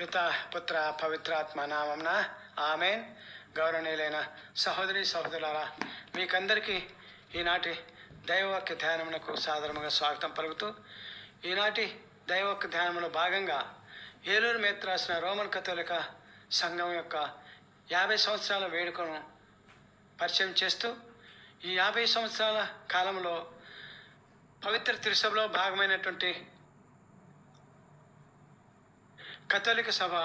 పిత పుత్ర పవిత్రాత్మ నామమున ఆమెన్. గౌరవనీయులైన సహోదరి సహోదరులారా, మీకందరికీ ఈనాటి దైవవాక్య ధ్యానమునకు సాదరముగా స్వాగతం పలుకుతూ, ఈనాటి దైవవాక్య ధ్యానములో భాగంగా ఏలూరు మేత్ర రాసిన రోమన్ కథోలిక సంఘం యొక్క 50 సంవత్సరాల వేడుకను పరిచయం చేస్తూ, ఈ 50 సంవత్సరాల కాలంలో పవిత్ర తిరుసభలో భాగమైనటువంటి కథోలిక సభ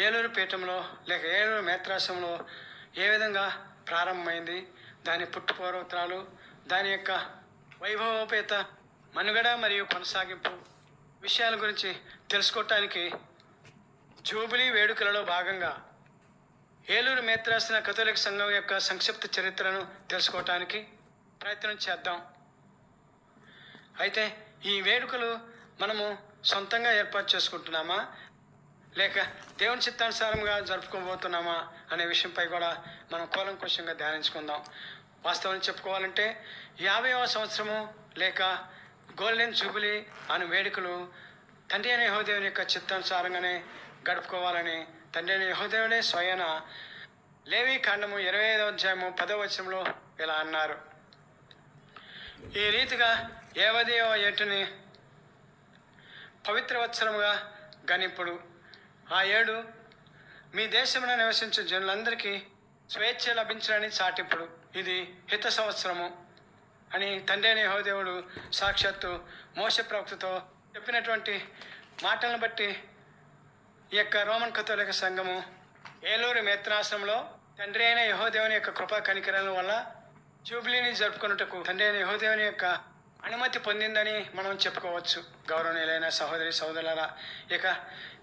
ఏలూరు పీఠంలో లేక ఏలూరు మేత్రాసంలో ఏ విధంగా ప్రారంభమైంది, దాని పుట్టుపూర్వోత్తరాలు, దాని యొక్క వైభవోపేత మనుగడ మరియు కొనసాగింపు విషయాల గురించి తెలుసుకోవటానికి జూబిలీ వేడుకలలో భాగంగా ఏలూరు మేత్రాసన కథోలిక సంఘం యొక్క సంక్షిప్త చరిత్రను తెలుసుకోవటానికి ప్రయత్నం చేద్దాం. అయితే ఈ వేడుకలు మనము సొంతంగా ఏర్పాటు చేసుకుంటున్నామా లేక దేవుని చిత్తానుసారంగా జరుపుకోబోతున్నామా అనే విషయంపై కూడా మనం కూలంకుషంగా ధ్యానించుకుందాం. వాస్తవం చెప్పుకోవాలంటే 50వ సంవత్సరము లేక గోల్డెన్ జూబిలీ అను వేడుకలు తండ్రి అయిన యెహోవాదేవుని యొక్క చిత్తానుసారంగానే గడుపుకోవాలని తండ్రి అయిన యెహోవాదేవుడే స్వయాన లేవీ కాండము 25వ అధ్యాయము 10వ వచనంలో ఇలా అన్నారు. ఈ రీతిగా 50వ ఏటుని పవిత్ర వత్సరముగా గణింపుడు. ఆ ఏడు మీ దేశంలో నివసించే జనులందరికీ స్వేచ్ఛ లభించాలని చాటింపుడు. ఇది హిత సంవత్సరము అని తండ్రి అయిన యెహోవాదేవుడు సాక్షాత్తు మోషే ప్రవక్తతో చెప్పినటువంటి మాటలను బట్టి ఈ యొక్క రోమన్ కథోలిక సంఘము ఏలూరు మేత్రాసనంలో తండ్రి అయిన యెహోవాదేవుని యొక్క కృపా కనికరాల వల్ల జూబిలీని జరుపుకున్నట్టుకు తండ్రి అయిన యెహోవాదేవుని యొక్క అనుమతి పొందిందని మనం చెప్పుకోవచ్చు. గౌరవనీయులైన సహోదరి సహోదరులారా, ఇక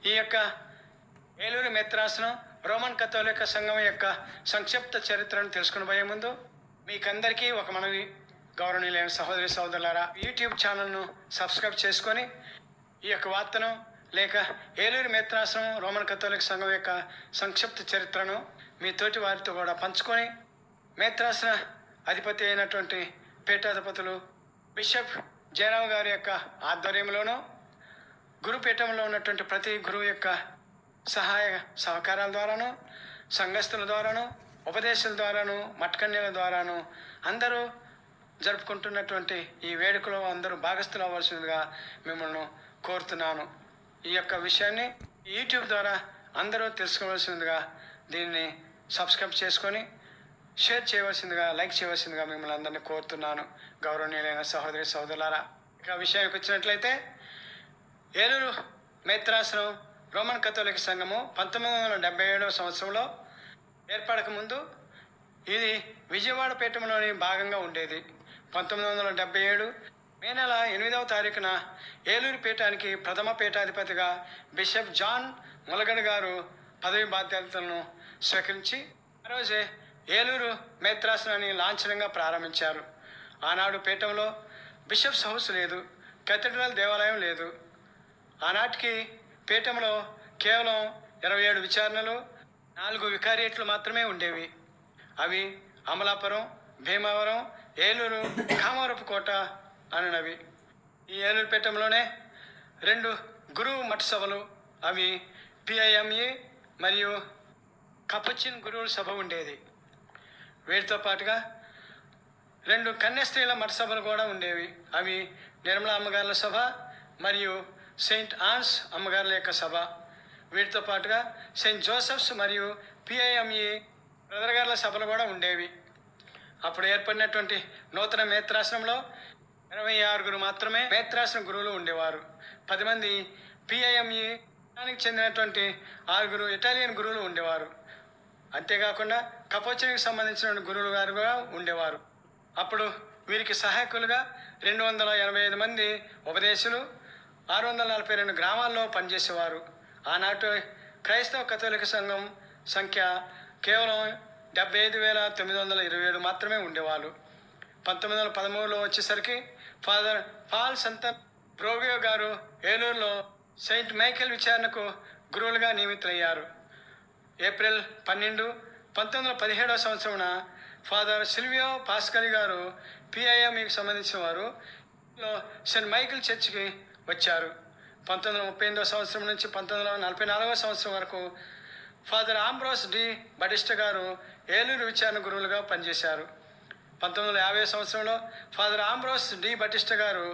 ఈ యొక్క ఏలూరు మేత్రాసనం రోమన్ కథోలిక సంఘం యొక్క సంక్షిప్త చరిత్రను తెలుసుకుని పోయే ముందు మీకందరికీ ఒక మనవి. గౌరవనీయులైన సహోదరి సహోదరులారా, యూట్యూబ్ ఛానల్ను సబ్స్క్రైబ్ చేసుకొని ఈ యొక్క వార్తను లేక ఏలూరు మేత్రాసనం రోమన్ కథోలిక సంఘం యొక్క సంక్షిప్త చరిత్రను మీ తోటి వారితో కూడా పంచుకొని మేత్రాసన అధిపతి అయినటువంటి పీఠాధిపతులు బిషప్ జయరామ్ గారి యొక్క ఆధ్వర్యంలోనూ గురుపీఠంలో ఉన్నటువంటి ప్రతి గురువు యొక్క సహాయ సహకారాల ద్వారాను, సంఘస్థుల ద్వారాను, ఉపదేశాల ద్వారాను, మట్కన్యల ద్వారాను అందరూ జరుపుకుంటున్నటువంటి ఈ వేడుకలో అందరూ భాగస్థులు అవ్వాల్సిందిగా మిమ్మల్ని కోరుతున్నాను. ఈ యొక్క విషయాన్ని యూట్యూబ్ ద్వారా అందరూ తెలుసుకోవాల్సిందిగా దీన్ని సబ్స్క్రైబ్ చేసుకొని షేర్ చేయవలసిందిగా, లైక్ చేయవలసిందిగా మిమ్మల్ని అందరినీ కోరుతున్నాను. గౌరవనీయులైన సహోదరి సహోదరులారా, ఇక విషయానికి వచ్చినట్లయితే ఏలూరు మేత్రాసనం రోమన్ కథోలిక సంఘము 1977వ సంవత్సరంలో ఏర్పడక ముందు ఇది విజయవాడ పీఠంలోని భాగంగా ఉండేది. 1977 మే నెల 8వ తారీఖున ఏలూరు పీఠానికి ప్రథమ పీఠాధిపతిగా బిషప్ జాన్ ములగడ్ గారు పదవి బాధ్యతలను స్వీకరించి ఆ రోజే ఏలూరు మేత్రాసనాన్ని లాంఛనంగా ప్రారంభించారు. ఆనాడు పీఠంలో బిషప్స్ హౌస్ లేదు, కేథడ్రల్ దేవాలయం లేదు. ఆనాటికి పీఠంలో కేవలం 27 విచారణలు, 4 వికారియేట్లు మాత్రమే ఉండేవి. అవి అమలాపురం, భీమవరం, ఏలూరు, కామవరపు కోట అనునవి. ఈ ఏలూరు పీఠంలోనే 2 గురువు మఠ సభలు, అవి పిఐఎంఈ మరియు కపుచిన్ గురువుల సభ ఉండేది. వీటితో పాటుగా 2 కన్యాస్త్రీల మఠ సభలు కూడా ఉండేవి. అవి నిర్మలా అమ్మగారుల సభ మరియు సెయింట్ ఆన్స్ అమ్మగారుల యొక్క సభ. వీటితో పాటుగా సెయింట్ జోసెఫ్స్ మరియు పిఐఎంఈ బ్రదర్ గారుల సభలు కూడా ఉండేవి. అప్పుడు ఏర్పడినటువంటి నూతన మేత్రాసనంలో 26 మాత్రమే మేత్రాసన గురువులు ఉండేవారు. 10 మంది పిఐఎంఈ చెందినటువంటి 6 ఇటాలియన్ గురువులు ఉండేవారు. అంతేకాకుండా కపోచనికి సంబంధించిన గురువులు గారు కూడా ఉండేవారు. అప్పుడు వీరికి సహాయకులుగా 285 మంది ఉపదేశులు 642 గ్రామాల్లో పనిచేసేవారు. ఆనాటి క్రైస్తవ కథోలిక సంఘం సంఖ్య కేవలం 75,927 మాత్రమే ఉండేవాళ్ళు. 1913లో వచ్చేసరికి ఫాదర్ పాల్ సంత బ్రోవియో గారు ఏలూరులో సెయింట్ మైకేల్ విచారణకు గురువులుగా నియమితులయ్యారు. ఏప్రిల్ 12, 1917వ సంవత్సరమున ఫాదర్ సిల్వియో పాస్కలి గారు పిఐఎంఈకి సంబంధించిన వారు సెయింట్ మైకేల్ చర్చికి వచ్చారు. 1938 సంవత్సరం నుంచి 1944 సంవత్సరం వరకు ఫాదర్ ఆంబ్రోస్ డి బటిస్టా గారు ఏలూరు విచారణ గురువులుగా పనిచేశారు. 1950 సంవత్సరంలో ఫాదర్ ఆంబ్రోస్ డి బటిస్టా గారు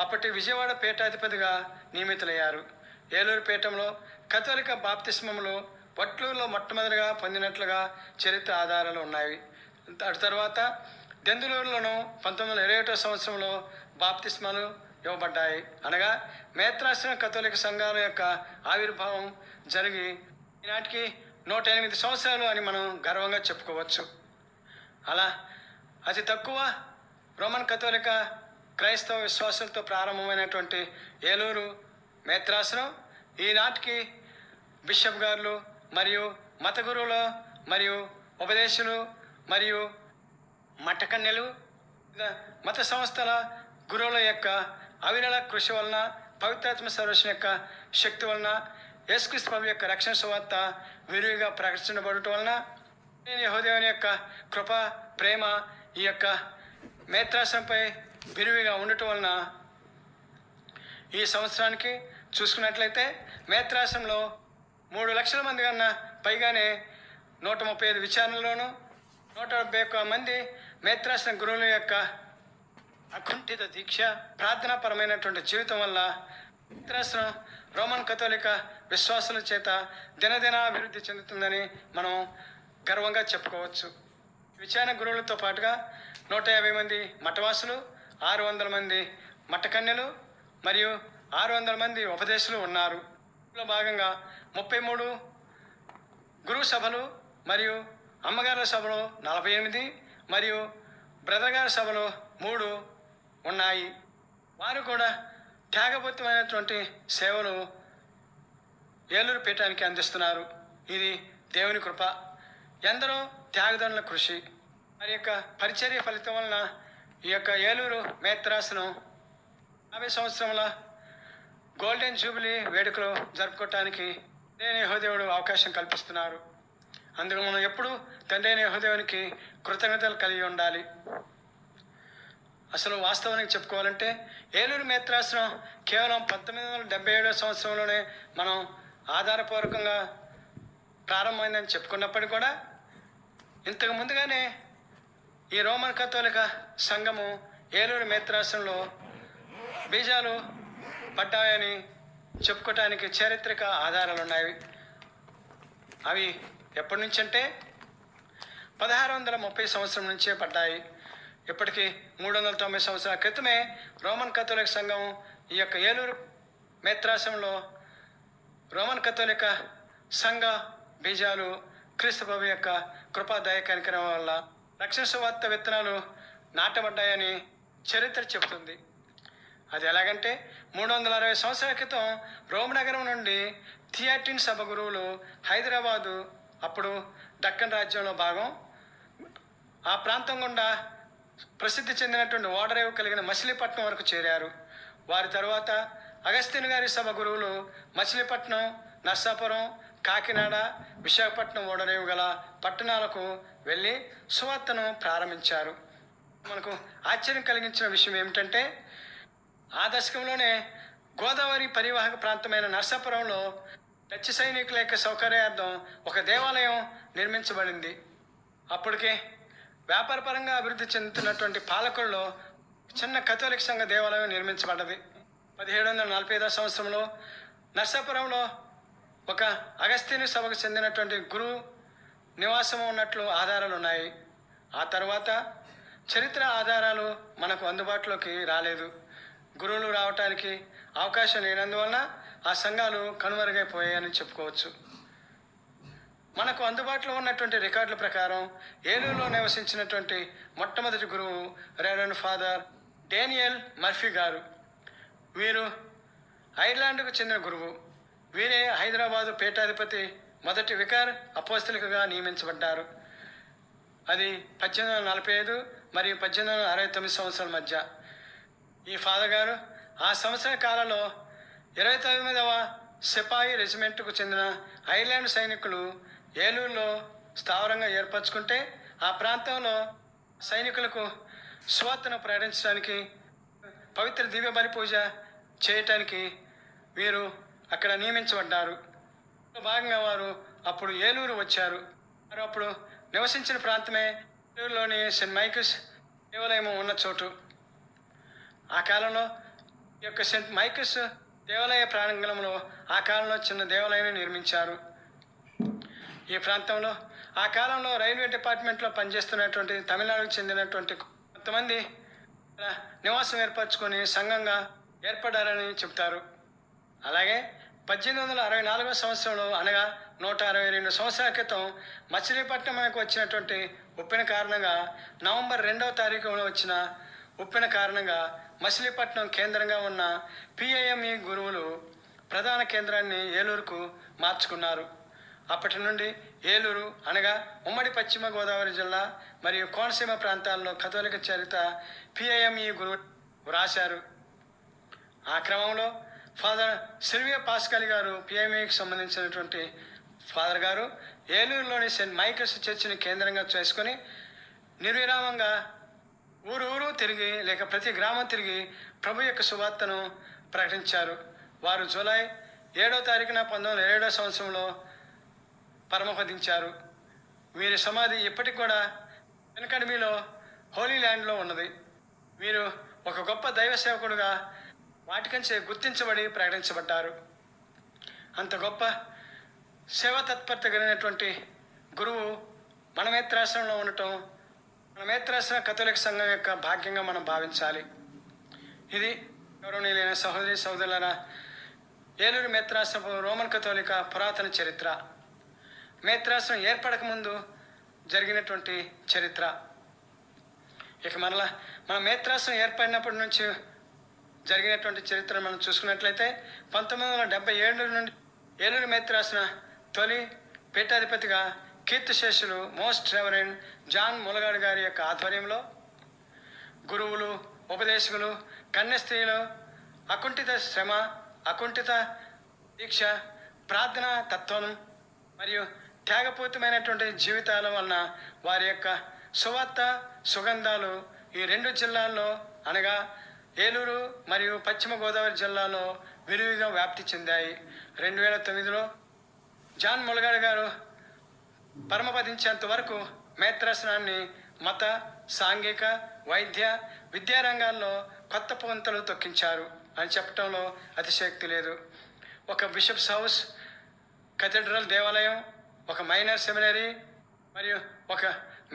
అప్పటి విజయవాడ పీఠాధిపతిగా నియమితులయ్యారు. ఏలూరు పీఠంలో కథోలిక బాప్తిస్మములు వట్లూరులో మొట్టమొదటిగా పొందినట్లుగా చరిత్ర ఆధారాలు ఉన్నాయి. అటు తర్వాత దెందులూరులోను 1921 సంవత్సరంలో బాప్తిస్మాలు ఇవ్వబడ్డాయి. అనగా మేత్రాశ్రమ కథోలిక సంఘాల యొక్క ఆవిర్భావం జరిగి ఈనాటికి 108 సంవత్సరాలు అని మనం గర్వంగా చెప్పుకోవచ్చు. అలా అతి తక్కువ రోమన్ కథోలిక క్రైస్తవ విశ్వాసులతో ప్రారంభమైనటువంటి ఏలూరు మేత్రాసనం ఈనాటికి బిషప్ గారులు మరియు మత గురువులు మరియు ఉపదేశులు మరియు మఠకన్యలు మత సంస్థల గురువుల యొక్క అవిరళ కృషి వలన, పవిత్రాత్మ సర్వేశ్వరుని యొక్క శక్తి వలన, యేసుక్రీస్తు ప్రభు యొక్క రక్షణ సువార్త విరివిగా ప్రకటించబడటం వలన, యెహోవాదేవుని యొక్క కృప ప్రేమ ఈ యొక్క మేత్రాసనంపై విరివిగా ఉండటం వలన ఈ సంవత్సరానికి చూసుకున్నట్లయితే మేత్రాసనంలో 3 లక్షల మంది కన్నా పైగానే 135 విచారణలోను 171 మంది మేత్రాసన గురువుల యొక్క అకుంఠిత దీక్ష ప్రార్థనాపరమైనటువంటి జీవితం వల్ల మేత్రాసనం రోమన్ కథోలిక విశ్వాసుల చేత దినదిన అభివృద్ధి చెందుతుందని మనం గర్వంగా చెప్పుకోవచ్చు. విచారణ గురువులతో పాటుగా 150 మంది మఠవాసులు, 600 మంది మఠకన్యలు మరియు 600 మంది ఉపదేశులు ఉన్నారు. ఇందులో భాగంగా 33 గురువు సభలు మరియు అమ్మగారుల సభలు 48 మరియు బ్రదర్ గారి సభలు 3 ఉన్నాయి. వారు కూడా త్యాగపూరితమైనటువంటి సేవలు ఏలూరు పీఠానికి అందిస్తున్నారు. ఇది దేవుని కృప, ఎందరో త్యాగదనుల కృషి. వారి యొక్క పరిచర్య ఫలితం వలన ఈ యొక్క ఏలూరు మేత్రాసనం 50 సంవత్సరముల గోల్డెన్ జూబిలీ వేడుకలు జరుపుకోవటానికి తండ్రి యెహోవాదేవుడు అవకాశం కల్పిస్తున్నారు. అందుకు మనం ఎప్పుడూ తండ్రి యెహోవాదేవునికి కృతజ్ఞతలు కలిగి ఉండాలి. అసలు వాస్తవానికి చెప్పుకోవాలంటే ఏలూరు మేత్రాసనం కేవలం 1977 సంవత్సరంలోనే మనం ఆధారపూర్వకంగా ప్రారంభమైందని చెప్పుకున్నప్పటికీ కూడా ఇంతకు ముందుగానే ఈ రోమన్ కథోలిక సంఘము ఏలూరు మేత్రాసనంలో బీజాలు పడ్డాయని చెప్పుకోవటానికి చారిత్రక ఆధారాలు ఉన్నాయి. అవి ఎప్పటి నుంచి అంటే 1630 సంవత్సరం నుంచే పడ్డాయి. ఇప్పటికీ 390 సంవత్సరాల క్రితమే రోమన్ కథోలిక సంఘం ఈ యొక్క ఏలూరు మేత్రాసనంలో రోమన్ కథోలిక సంఘ బీజాలు క్రీస్తు ప్రభు యొక్క కృపాదాయ కార్యక్రమం వల్ల రక్షణ సువార్త విత్తనాలు నాటబడ్డాయని చరిత్ర చెబుతుంది. అది ఎలాగంటే 360 సంవత్సరాల క్రితం రోమ్ నగరం నుండి థియాటిన్ సభ గురువులు హైదరాబాదు, అప్పుడు దక్కన్ రాజ్యంలో భాగం, ఆ ప్రాంతం గుండా ప్రసిద్ధి చెందినటువంటి ఓడరేవు కలిగిన మచిలీపట్నం వరకు చేరారు. వారి తర్వాత అగస్తిన్ గారి సభ గురువులు మచిలీపట్నం, నర్సాపురం, కాకినాడ, విశాఖపట్నం ఓడరేవు గల పట్టణాలకు వెళ్ళి సువార్తను ప్రారంభించారు. మనకు ఆశ్చర్యం కలిగించిన విషయం ఏమిటంటే ఆ దశకంలోనే గోదావరి పరివాహక ప్రాంతమైన నర్సాపురంలో డచ్ సైనికుల యొక్క సౌకర్యార్థం ఒక దేవాలయం నిర్మించబడింది. అప్పటికే వ్యాపారపరంగా అభివృద్ధి చెందుతున్నటువంటి పాలకుల్లో చిన్న కథోలిక సంఘ దేవాలయం నిర్మించబడ్డది. 1745 సంవత్సరంలో నర్సాపురంలో ఒక అగస్త్యని సభకు చెందినటువంటి గురువు నివాసము ఉన్నట్లు ఆధారాలు ఉన్నాయి. ఆ తర్వాత చరిత్ర ఆధారాలు మనకు అందుబాటులోకి రాలేదు. గురువులు రావటానికి అవకాశం లేనందువలన ఆ సంఘాలు కనుమరుగైపోయాయని చెప్పుకోవచ్చు. మనకు అందుబాటులో ఉన్నటువంటి రికార్డుల ప్రకారం ఏలూరులో నివసించినటువంటి మొట్టమొదటి గురువు రెవరెండ్ ఫాదర్ డేనియల్ మర్ఫీ గారు. వీరు ఐర్లాండ్కు చెందిన గురువు. వీరే హైదరాబాదు పీఠాధిపతి మొదటి వికార్ అపోస్తలికగా నియమించబడ్డారు. అది 1845 మరియు 1869 సంవత్సరాల మధ్య. ఈ ఫాదర్ గారు ఆ సంవత్సర కాలంలో 29వ సిపాయి రెజిమెంట్కు చెందిన ఐర్లాండ్ సైనికులు ఏలూరులో స్థావరంగా ఏర్పరచుకుంటే ఆ ప్రాంతంలో సైనికులకు సువార్తను ప్రకటించడానికి, పవిత్ర దివ్య బలి పూజ చేయటానికి వీరు అక్కడ నియమించబడ్డారు. భాగంగా వారు అప్పుడు ఏలూరు వచ్చారు. వారు అప్పుడు నివసించిన ప్రాంతమే ఏలూరులోని సెయింట్ మైకిల్స్ దేవాలయం ఉన్న చోటు. ఆ కాలంలో ఈ యొక్క సెయింట్ మైకిల్స్ దేవాలయ ప్రాంగణంలో ఆ కాలంలో చిన్న దేవాలయాన్ని నిర్మించారు. ఈ ప్రాంతంలో ఆ కాలంలో రైల్వే డిపార్ట్మెంట్లో పనిచేస్తున్నటువంటి తమిళనాడుకు చెందినటువంటి కొంతమంది నివాసం ఏర్పరచుకొని సంఘంగా ఏర్పడారని చెప్తారు. అలాగే 1864 సంవత్సరంలో అనగా 162 సంవత్సరాల క్రితం మచిలీపట్నంకు వచ్చినటువంటి ఉప్పెన కారణంగా నవంబర్ 2వ తారీఖున వచ్చిన ఉప్పెన కారణంగా మచిలీపట్నం కేంద్రంగా ఉన్న పిఐఎంఈ గురువులు ప్రధాన కేంద్రాన్ని ఏలూరుకు మార్చుకున్నారు. అప్పటి నుండి ఏలూరు అనగా ఉమ్మడి పశ్చిమ గోదావరి జిల్లా మరియు కోనసీమ ప్రాంతాల్లో కథోలిక చరిత్ర పిఐఎంఈ గురువు రాశారు. ఆ క్రమంలో ఫాదర్ సిల్వియా పాస్కల్ గారు పిఐఎంఈకి సంబంధించినటువంటి ఫాదర్ గారు ఏలూరులోని సెయింట్ మైకిల్స్ చర్చిని కేంద్రంగా చేసుకొని నిర్విరామంగా ఊరు తిరిగి లేక ప్రతి గ్రామం తిరిగి ప్రభు యొక్క సువార్తను ప్రకటించారు. వారు జూలై 7వ తారీఖున 1907 సంవత్సరంలో పరమపదించారు. వీరి సమాధి ఇప్పటికి కూడా వెనకడిమిలో హోలీ ల్యాండ్లో ఉన్నది. వీరు ఒక గొప్ప దైవ సేవకుడుగా వాటికంచే గుర్తించబడి ప్రకటించబడ్డారు. అంత గొప్ప సేవ తత్పరత కలిగినటువంటి గురువు మన మేత్రాశ్రమంలో ఉండటం మన మేత్రాశ్రమ కథోలిక సంఘం యొక్క భాగ్యంగా మనం భావించాలి. ఇది గౌరవనీయులైన సహోదరి సహోదరులారా, ఏలూరు మేత్రాశ్రమ రోమన్ కథోలిక పురాతన చరిత్ర, మేత్రాశ్రమం ఏర్పడక ముందు జరిగినటువంటి చరిత్ర. ఇక మరలా మన మేత్రాశ్రమం ఏర్పడినప్పటి నుంచి జరిగినటువంటి చరిత్ర మనం చూసుకున్నట్లయితే 1977 నుండి ఏలూరు మేత్రాశ్రమ తొలి పీఠాధిపతిగా కీర్తిశేషులు మోస్ట్ రెవరెండ్ జాన్ ములగాడు గారి యొక్క ఆధ్వర్యంలో గురువులు, ఉపదేశకులు, కన్యస్త్రీలు అకుంఠిత శ్రమ, అకుంఠిత దీక్ష, ప్రార్థన తత్వం మరియు త్యాగపూరితమైనటువంటి జీవితాల వలన వారి యొక్క సువార్త సుగంధాలు ఈ 2 జిల్లాల్లో అనగా ఏలూరు మరియు పశ్చిమ గోదావరి జిల్లాలో విరివిగా వ్యాప్తి చెందాయి. 2009లో జాన్ ములగాడు గారు పరమపదించేంత వరకు మేత్రాసనాన్ని మత, సాంఘిక, వైద్య, విద్యారంగాల్లో కొత్త పుంతలు తొక్కించారు అని చెప్పడంలో అతిశయోక్తి లేదు. ఒక బిషప్స్ హౌస్, కథీడ్రల్ దేవాలయం, ఒక మైనర్ సెమినరీ మరియు ఒక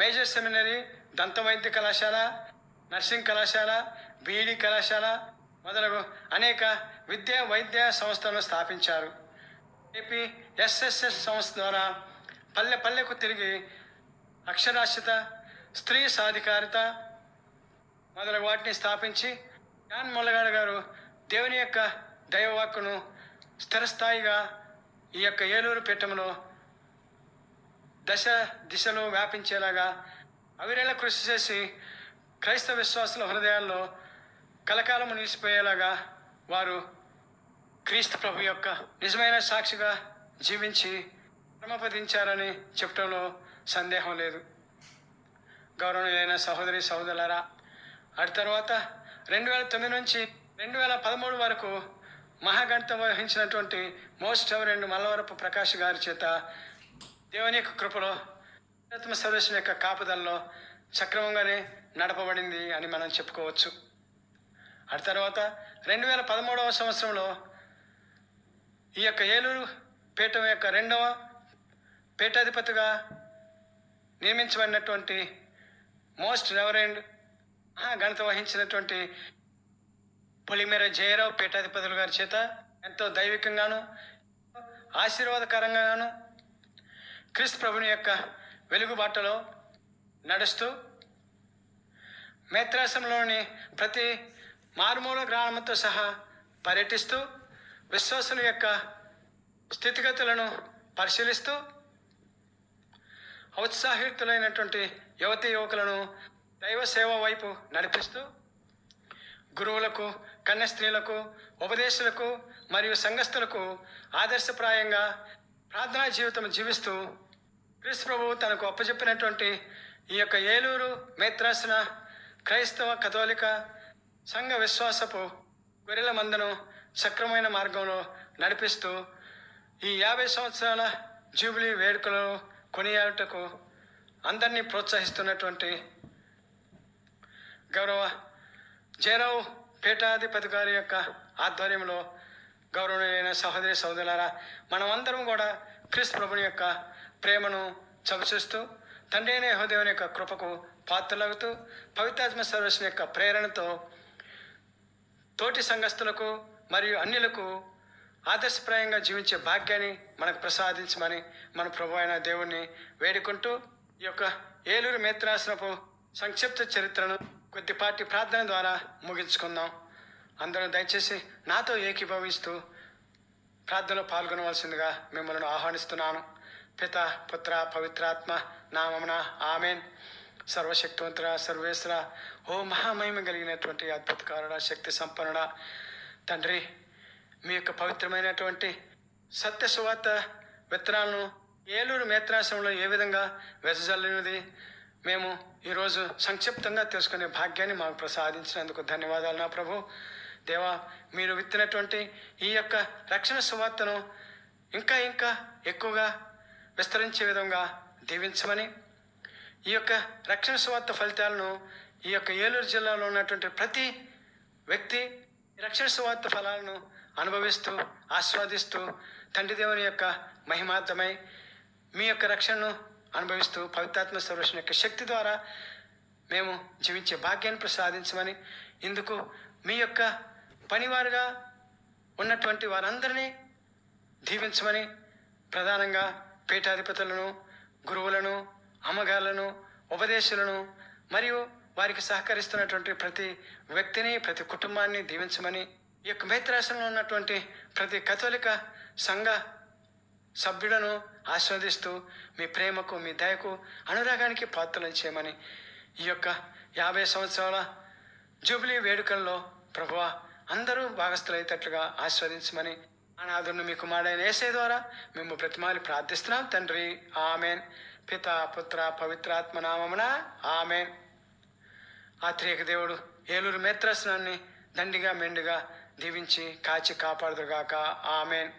మేజర్ సెమినరీ, దంత వైద్య కళాశాల, నర్సింగ్ కళాశాల, బీఈడి కళాశాల మొదలగు అనేక విద్యా వైద్య సంస్థలను స్థాపించారు. ఏపీ ఎస్ఎస్ఎస్ సంస్థ ద్వారా పల్లె పల్లెకు తిరిగి అక్షరాస్యత, స్త్రీ సాధికారిత మొదలగు వాటిని స్థాపించి జాన్ ములగాడు గారు దేవుని యొక్క దైవవాక్కును స్థిరస్థాయిగా ఈ యొక్క ఏలూరు పీఠంలో దశ దిశలో వ్యాపించేలాగా అవిరేళ కృషి చేసి క్రైస్తవ విశ్వాసుల హృదయాల్లో కలకాలము నిలిచిపోయేలాగా వారు క్రీస్తు ప్రభు యొక్క నిజమైన సాక్షిగా జీవించి పరమపదించారని చెప్పడంలో సందేహం లేదు. గౌరవనీయులైన సహోదరి సహోదరులారా, అటు తర్వాత 2009 నుంచి 2013 వరకు మహాగణితం వహించినటువంటి మోస్ట్ రెవరెండ్ మల్లవరపు ప్రకాష్ గారి చేత దేవుని యొక్క కృపలో ఆత్మ సర్వేశ్వరుని యొక్క కాపుదల్లో సక్రమంగానే నడపబడింది అని మనం చెప్పుకోవచ్చు. అటు తర్వాత 2013వ సంవత్సరంలో ఈ యొక్క ఏలూరు పీఠం యొక్క 2వ పీఠాధిపతిగా నియమించబడినటువంటి మోస్ట్ రెవరెండ్ గణిత వహించినటువంటి పొలిమేర జయరావు పీఠాధిపతుల గారి చేత ఎంతో దైవికంగాను ఆశీర్వాదకరంగాను క్రీస్తు ప్రభుని యొక్క వెలుగుబాటలో నడుస్తూ మేత్రాసంలోని ప్రతి మారుమూల గ్రామంతో సహా పర్యటిస్తూ విశ్వాసుల యొక్క స్థితిగతులను పరిశీలిస్తూ ఔత్సాహితులైనటువంటి యువతీ యువకులను దైవ సేవ వైపు నడిపిస్తూ గురువులకు, కన్యస్త్రీలకు, ఉపదేశులకు మరియు సంఘస్థులకు ఆదర్శప్రాయంగా ప్రార్థనా జీవితం జీవిస్తూ క్రీస్తు ప్రభువు తనకు అప్పచెప్పినటువంటి ఈ యొక్క ఏలూరు మేత్రాసన క్రైస్తవ కథోలిక సంఘ విశ్వాసపు గొర్రెల మందను సక్రమైన మార్గంలో నడిపిస్తూ ఈ 50 సంవత్సరాల జూబిలీ వేడుకలు కొనియాడుటకు అందరినీ ప్రోత్సహిస్తున్నటువంటి గౌరవ జయరావు పీఠాధిపతి గారి యొక్క ఆధ్వర్యంలో గౌరవనీయులైన సహోదరి సహోదరులారా, మనమందరం కూడా క్రీస్తు ప్రభుని యొక్క ప్రేమను చవిచూస్తూ తండ్రి అయిన యెహోవాదేవుని యొక్క కృపకు పాత్రలవుతూ పవిత్రాత్మ సర్వేశ్వరుని యొక్క ప్రేరణతో తోటి సంఘస్థులకు మరియు అన్యులకు ఆదర్శప్రాయంగా జీవించే భాగ్యాన్ని మనకు ప్రసాదించమని మన ప్రభు అయిన దేవుణ్ణి వేడుకుంటూ ఈ యొక్క ఏలూరు మేత్రాసనపు సంక్షిప్త చరిత్రను కొద్దిపాటి ప్రార్థన ద్వారా ముగించుకుందాం. అందరూ దయచేసి నాతో ఏకీభవిస్తూ ప్రార్థనలో పాల్గొనవలసిందిగా మిమ్మల్ని ఆహ్వానిస్తున్నాను. పిత పుత్ర పవిత్రాత్మ నామమున ఆమెన్. సర్వశక్తివంతుడ సర్వేశ్వర, ఓ మహామహిమ కలిగినటువంటి అద్భుతకారుడ, శక్తి సంపన్నుడ తండ్రి, మీ యొక్క పవిత్రమైనటువంటి సత్య సువార్త విత్తనాలను ఏలూరు మేత్రాసనంలో ఏ విధంగా వెదజల్లినది మేము ఈరోజు సంక్షిప్తంగా తెలుసుకునే భాగ్యాన్ని మాకు ప్రసాదించినందుకు ధన్యవాదాలు. నా ప్రభు దేవా, మీరు విత్తినటువంటి ఈ యొక్క రక్షణ సువార్తను ఇంకా ఇంకా ఎక్కువగా విస్తరించే విధంగా దీవించమని, ఈ యొక్క రక్షణ సువార్త ఫలితాలను ఈ యొక్క ఏలూరు జిల్లాలో ఉన్నటువంటి ప్రతి వ్యక్తి రక్షణ సువార్త ఫలాలను అనుభవిస్తూ ఆస్వాదిస్తూ తండ్రి దేవుని యొక్క మహిమార్థమై మీ యొక్క రక్షణను అనుభవిస్తూ పవిత్రాత్మ సర్వేశ్వరుని యొక్క శక్తి ద్వారా మేము జీవించే భాగ్యాన్ని ప్రసాదించమని, ఇందుకు మీ యొక్క పనివారుగా ఉన్నటువంటి వారందరినీ దీవించమని, ప్రధానంగా పీఠాధిపతులను, గురువులను, అమ్మగారులను, ఉపదేశులను మరియు వారికి సహకరిస్తున్నటువంటి ప్రతి వ్యక్తిని, ప్రతి కుటుంబాన్ని దీవించమని, ఈ యొక్క మేత్రాసనంలో ఉన్నటువంటి ప్రతి కథోలిక సంఘ సభ్యులను ఆస్వాదిస్తూ మీ ప్రేమకు, మీ దయకు, అనురాగానికి పాత్రలు చేయమని, ఈ యొక్క 50 సంవత్సరాల జూబిలీ వేడుకల్లో ప్రభువా అందరూ భాగస్థులయ్యేటట్లుగా ఆస్వాదించమని అనాథుని మీ కుమారుడైన యేసయ్య ద్వారా మేము ప్రతిమాలి ప్రార్థిస్తున్నాం తండ్రి. ఆమెన్. పిత పుత్ర పవిత్రాత్మ నామమున ఆమెన్. ఆ త్రియక దేవుడు ఏలూరు మేత్రాసనాన్ని దండిగా మెండుగా దీవించి కాచి కాపాడుదురుగాక. ఆమెన్.